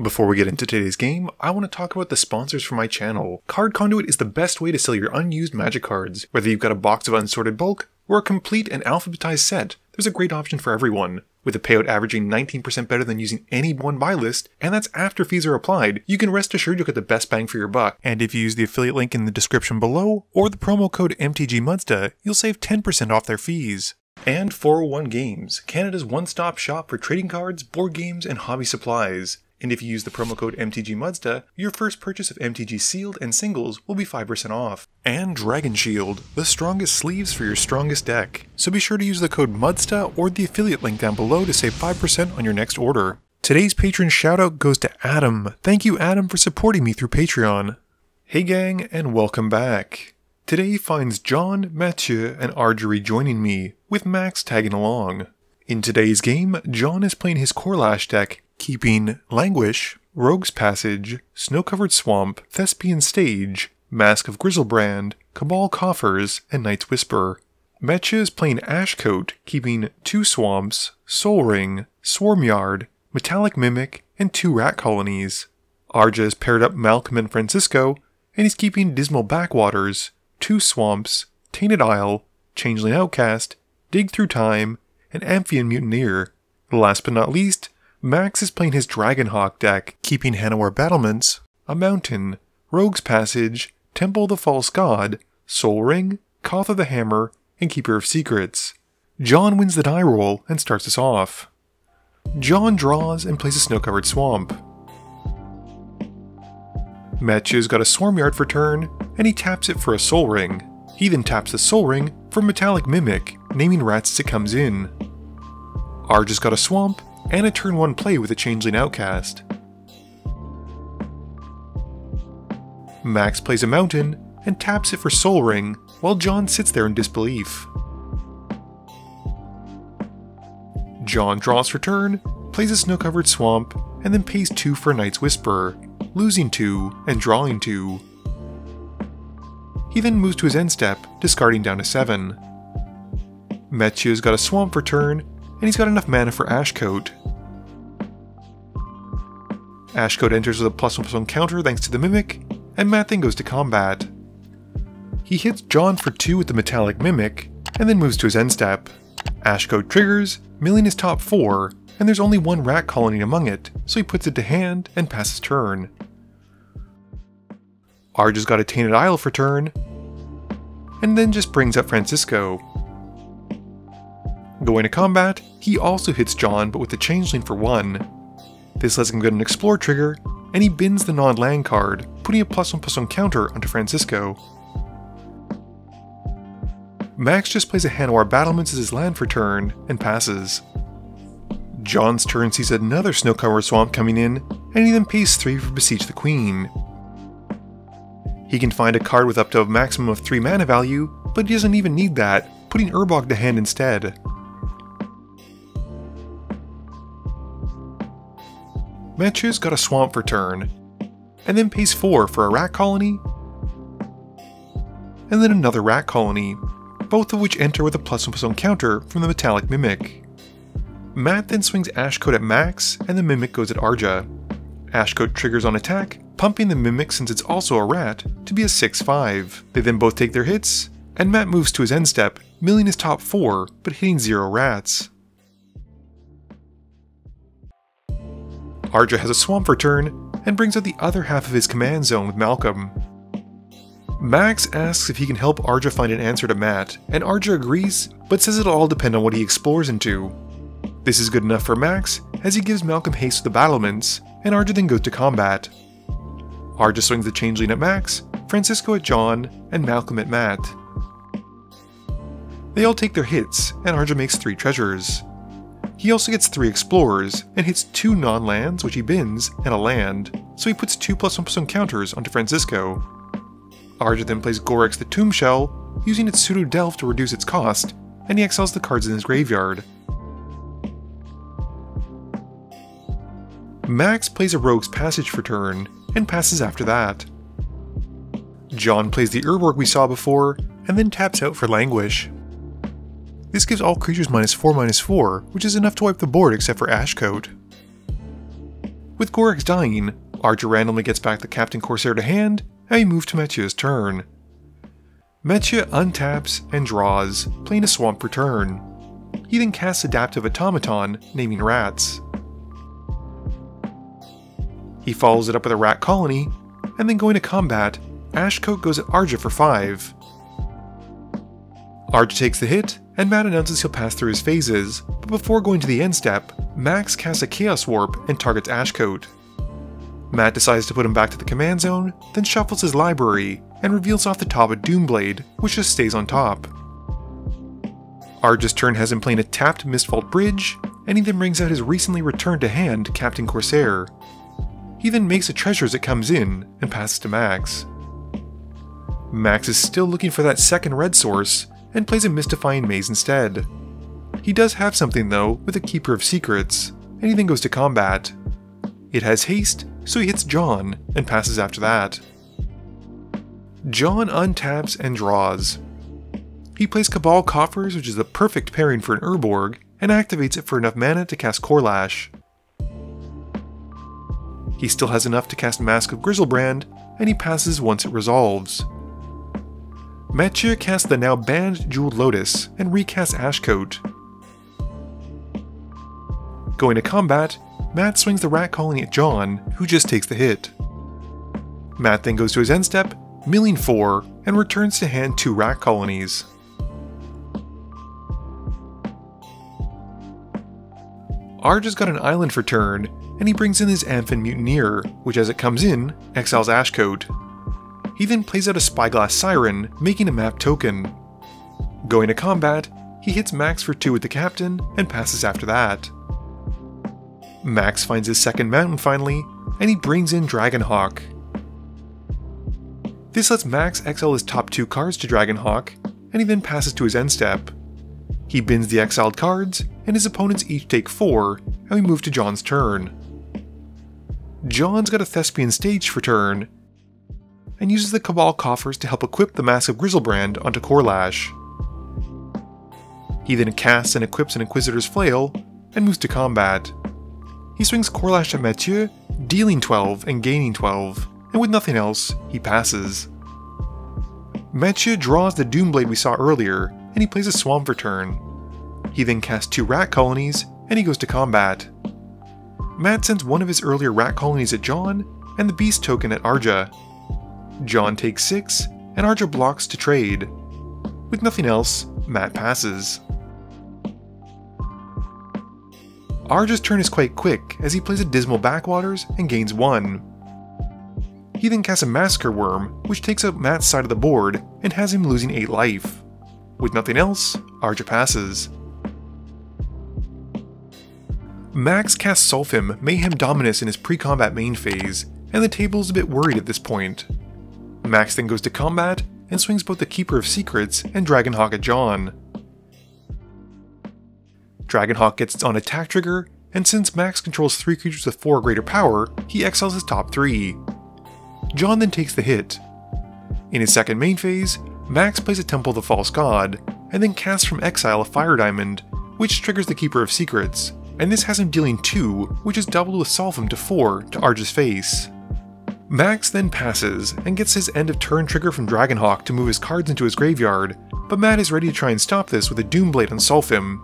Before we get into today's game, I want to talk about the sponsors for my channel. Card Conduit is the best way to sell your unused Magic cards. Whether you've got a box of unsorted bulk, or a complete and alphabetized set, there's a great option for everyone. With a payout averaging 19% better than using any one buy list, and that's after fees are applied, you can rest assured you'll get the best bang for your buck. And if you use the affiliate link in the description below, or the promo code MTGMUDSTA, you'll save 10% off their fees. And 401 Games, Canada's one-stop shop for trading cards, board games, and hobby supplies. And if you use the promo code MTGMUDSTA, your first purchase of MTG sealed and singles will be 5% off. And Dragon Shield, the strongest sleeves for your strongest deck. So be sure to use the code MUDSTA or the affiliate link down below to save 5% on your next order. Today's patron shoutout goes to Adam. Thank you, Adam, for supporting me through Patreon. Hey gang, and welcome back. Today finds John, Mathieu, and Argery joining me, with Max tagging along. In today's game, John is playing his Korlash deck, keeping Languish, Rogue's Passage, Snow-Covered Swamp, Thespian Stage, Mask of Grizzlebrand, Cabal Coffers, and Night's Whisper. Mathieu is playing Ashcoat, keeping 2 Swamps, Soul Ring, Swarmyard, Metallic Mimic, and 2 Rat Colonies. Arja has paired up Malcolm and Francisco, and he's keeping Dismal Backwaters, 2 Swamps, Tainted Isle, Changeling Outcast, Dig Through Time, and Amphion Mutineer. Last but not least, Max is playing his Dragonhawk deck, keeping Hanowar Battlements, a Mountain, Rogue's Passage, Temple of the False God, Soul Ring, Koth of the Hammer, and Keeper of Secrets. John wins the die roll and starts us off. John draws and plays a Snow-Covered Swamp. Mathieu's got a Swarmyard for turn, and he taps it for a Soul Ring. He then taps the Soul Ring for Metallic Mimic, naming rats as it comes in. Arja's got a Swamp, and a turn 1 play with a Changeling Outcast. Max plays a Mountain, and taps it for Soul Ring, while John sits there in disbelief. John draws for turn, plays a Snow-Covered Swamp, and then pays 2 for a Night's Whisper, losing 2 and drawing 2. He then moves to his end step, discarding down to 7. Mathieu's got a Swamp for turn, and he's got enough mana for Ashcoat. Ashcoat enters with a +1/+1 counter thanks to the Mimic, and Matt then goes to combat. He hits John for 2 with the Metallic Mimic, and then moves to his end step. Ashcoat triggers, milling his top 4, and there's only 1 rat colony among it, so he puts it to hand and passes turn. Arja's got a Tainted Isle for turn, and then just brings up Francisco. Going to combat, he also hits John but with the Changeling for 1. This lets him get an Explore trigger, and he bins the non-land card, putting a +1/+1 counter onto Francisco. Max just plays a Hanowar Battlements as his land for turn, and passes. John's turn sees another Snow-Covered Swamp coming in, and he then pays 3 for Beseech the Queen. He can find a card with up to a maximum of 3 mana value, but he doesn't even need that, putting Urbog to hand instead. Mathieu's got a Swamp for turn, and then pays 4 for a Rat Colony, and then another Rat Colony, both of which enter with a +1/+1 counter from the Metallic Mimic. Matt then swings Ashcoat at Max, and the Mimic goes at Arja. Ashcoat triggers on attack, pumping the Mimic since it's also a rat, to be a 6/5. They then both take their hits, and Matt moves to his end step, milling his top 4, but hitting 0 rats. Arja has a Swamp for turn, and brings out the other half of his command zone with Malcolm. Max asks if he can help Arja find an answer to Matt, and Arja agrees, but says it'll all depend on what he explores into. This is good enough for Max, as he gives Malcolm haste with the battlements, and Arja then goes to combat. Arja swings the Changeling at Max, Francisco at John, and Malcolm at Matt. They all take their hits, and Arja makes 3 treasures. He also gets 3 explorers, and hits 2 non-lands, which he bins, and a land, so he puts 2 +1/+1 counters onto Francisco. Arja then plays Gorex the Tomb Shell, using its Pseudo Delve to reduce its cost, and he exiles the cards in his graveyard. Max plays a Rogue's Passage for turn, and passes after that. John plays the Urborg we saw before, and then taps out for Languish. This gives all creatures -4/-4, which is enough to wipe the board except for Ashcoat. With Gorex dying, Archer randomly gets back the Captain Corsair to hand, and we move to Mathieu's turn. Mathieu untaps and draws, playing a swamp for turn. He then casts Adaptive Automaton, naming rats. He follows it up with a rat colony, and then going to combat, Ashcoat goes at Arja for 5. Arja takes the hit, and Matt announces he'll pass through his phases, but before going to the end step, Max casts a Chaos Warp and targets Ashcoat. Matt decides to put him back to the command zone, then shuffles his library, and reveals off the top a Doomblade, which just stays on top. Arja's turn has him playing a tapped Mistvault Bridge, and he then brings out his recently returned to hand Captain Corsair. He then makes a treasure as it comes in, and passes to Max. Max is still looking for that second red source, and plays a Mystifying Maze instead. He does have something though, with a Keeper of Secrets, and he then goes to combat. It has haste, so he hits John, and passes after that. John untaps and draws. He plays Cabal Coffers, which is the perfect pairing for an Urborg, and activates it for enough mana to cast Korlash. He still has enough to cast Mask of Griselbrand, and he passes once it resolves. Mathieu casts the now banned Jeweled Lotus, and recasts Ashcoat. Going to combat, Matt swings the rat colony at John, who just takes the hit. Matt then goes to his end step, milling 4, and returns to hand 2 rat colonies. Arja's got an island for turn, and he brings in his Amphin Mutineer, which as it comes in, exiles Ashcoat. He then plays out a Spyglass Siren, making a map token. Going to combat, he hits Max for 2 with the Captain, and passes after that. Max finds his second mountain finally, and he brings in Dragonhawk. This lets Max exile his top 2 cards to Dragonhawk, and he then passes to his end step. He bins the exiled cards, and his opponents each take 4, and we move to John's turn. John's got a Thespian Stage for turn, and uses the Cabal Coffers to help equip the Mask of Griselbrand onto Korlash. He then casts and equips an Inquisitor's Flail, and moves to combat. He swings Korlash at Mathieu, dealing 12 and gaining 12, and with nothing else, he passes. Mathieu draws the Doomblade we saw earlier, and he plays a Swamp for turn. He then casts 2 rat colonies, and he goes to combat. Matt sends one of his earlier rat colonies at John, and the Beast token at Arja. John takes 6, and Arja blocks to trade. With nothing else, Matt passes. Arja's turn is quite quick, as he plays a Dismal Backwaters and gains 1. He then casts a Massacre Worm, which takes out Matt's side of the board and has him losing 8 life. With nothing else, Arja passes. Max casts Sulfim, Mayhem Dominus in his pre-combat main phase, and the table is a bit worried at this point. Max then goes to combat, and swings both the Keeper of Secrets and Dragonhawk at John. Dragonhawk gets its on attack trigger, and since Max controls 3 creatures with 4 or greater power, he exiles his top 3. John then takes the hit. In his second main phase, Max plays a Temple of the False God, and then casts from exile a Fire Diamond, which triggers the Keeper of Secrets, and this has him dealing 2, which is doubled with Sulfim to 4 to Arja's face. Max then passes, and gets his end of turn trigger from Dragonhawk to move his cards into his graveyard, but Matt is ready to try and stop this with a Doomblade on Sulfim.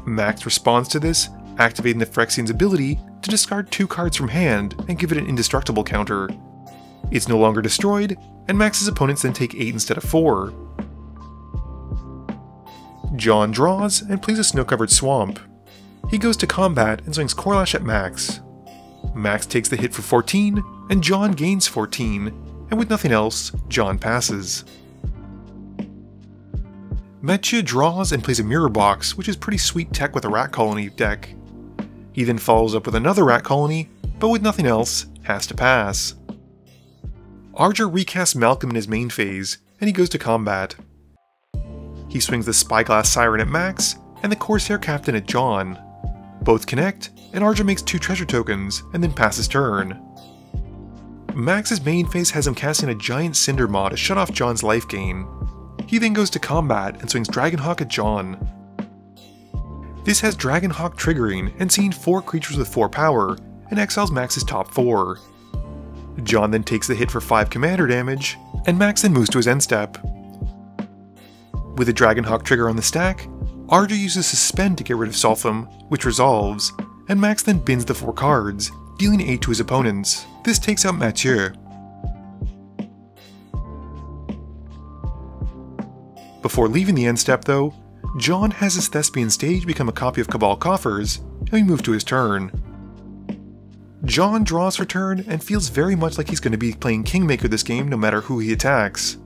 Max responds to this, activating the Phyrexian's ability to discard 2 cards from hand and give it an indestructible counter. It's no longer destroyed, and Max's opponents then take 8 instead of 4. John draws and plays a snow-covered swamp. He goes to combat and swings Korlash at Max. Max takes the hit for 14, and John gains 14, and with nothing else, John passes. Mathieu draws and plays a Mirror Box, which is pretty sweet tech with a Rat Colony deck. He then follows up with another Rat Colony, but with nothing else, has to pass. Arja recasts Malcolm in his main phase, and he goes to combat. He swings the Spyglass Siren at Max, and the Corsair Captain at John. Both connect, and Arja makes 2 treasure tokens, and then passes turn. Max's main phase has him casting a giant Cinder Maw to shut off John's life gain. He then goes to combat and swings Dragonhawk at John. This has Dragonhawk triggering and seeing 4 creatures with 4 power, and exiles Max's top 4. John then takes the hit for 5 commander damage, and Max then moves to his end step. With a Dragonhawk trigger on the stack, RJ uses Suspend to get rid of Sulfum, which resolves, and Max then bins the 4 cards, dealing 8 to his opponents. This takes out Mathieu. Before leaving the end step though, John has his Thespian Stage become a copy of Cabal Coffers, and we move to his turn. John draws for turn and feels very much like he's going to be playing Kingmaker this game no matter who he attacks.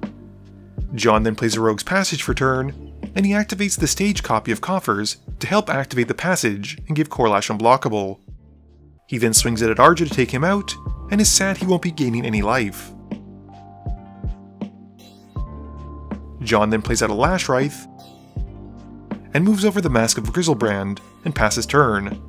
John then plays a Rogue's Passage for turn, and he activates the stage copy of Coffers to help activate the passage and give Korlash unblockable. He then swings it at Arja to take him out, and is sad he won't be gaining any life. John then plays out a Lash Wraith, and moves over the Mask of Grizzlebrand, and passes turn.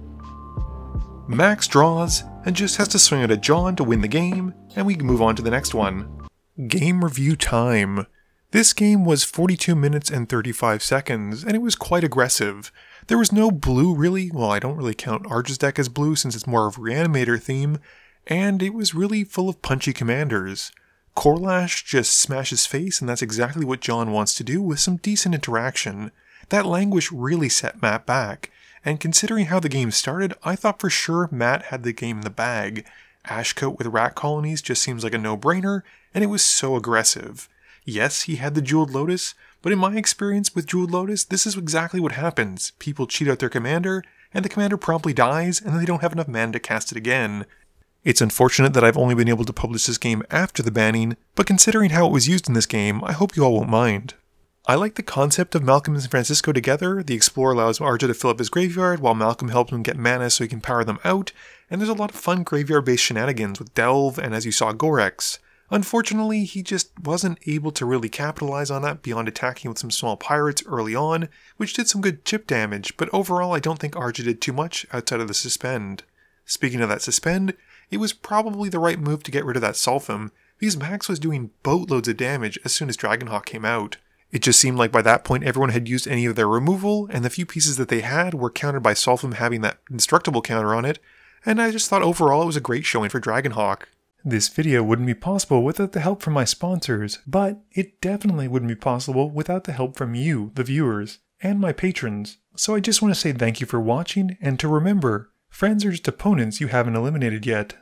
Max draws, and just has to swing it at John to win the game, and we move on to the next one. Game review time. This game was 42 minutes and 35 seconds, and it was quite aggressive. There was no blue really, well I don't really count Arja's deck as blue since it's more of a Reanimator theme, and it was really full of punchy commanders. Korlash just smashes face, and that's exactly what John wants to do with some decent interaction. That Languish really set Matt back, and considering how the game started, I thought for sure Matt had the game in the bag. Ashcoat with rat colonies just seems like a no-brainer, and it was so aggressive. Yes, he had the Jeweled Lotus, but in my experience with Jeweled Lotus, this is exactly what happens. People cheat out their commander, and the commander promptly dies, and then they don't have enough mana to cast it again. It's unfortunate that I've only been able to publish this game after the banning, but considering how it was used in this game, I hope you all won't mind. I like the concept of Malcolm and Francisco together. The Explorer allows Arja to fill up his graveyard, while Malcolm helps him get mana so he can power them out, and there's a lot of fun graveyard-based shenanigans with Delve and, as you saw, Gorex. Unfortunately, he just wasn't able to really capitalize on that beyond attacking with some small pirates early on, which did some good chip damage, but overall I don't think Arja did too much outside of the Suspend. Speaking of that Suspend, it was probably the right move to get rid of that Sulfum, because Max was doing boatloads of damage as soon as Dragonhawk came out. It just seemed like by that point everyone had used any of their removal, and the few pieces that they had were countered by Sulfum having that indestructible counter on it, and I just thought overall it was a great showing for Dragonhawk. This video wouldn't be possible without the help from my sponsors, but it definitely wouldn't be possible without the help from you, the viewers, and my patrons. So I just want to say thank you for watching, and to remember, friends are just opponents you haven't eliminated yet.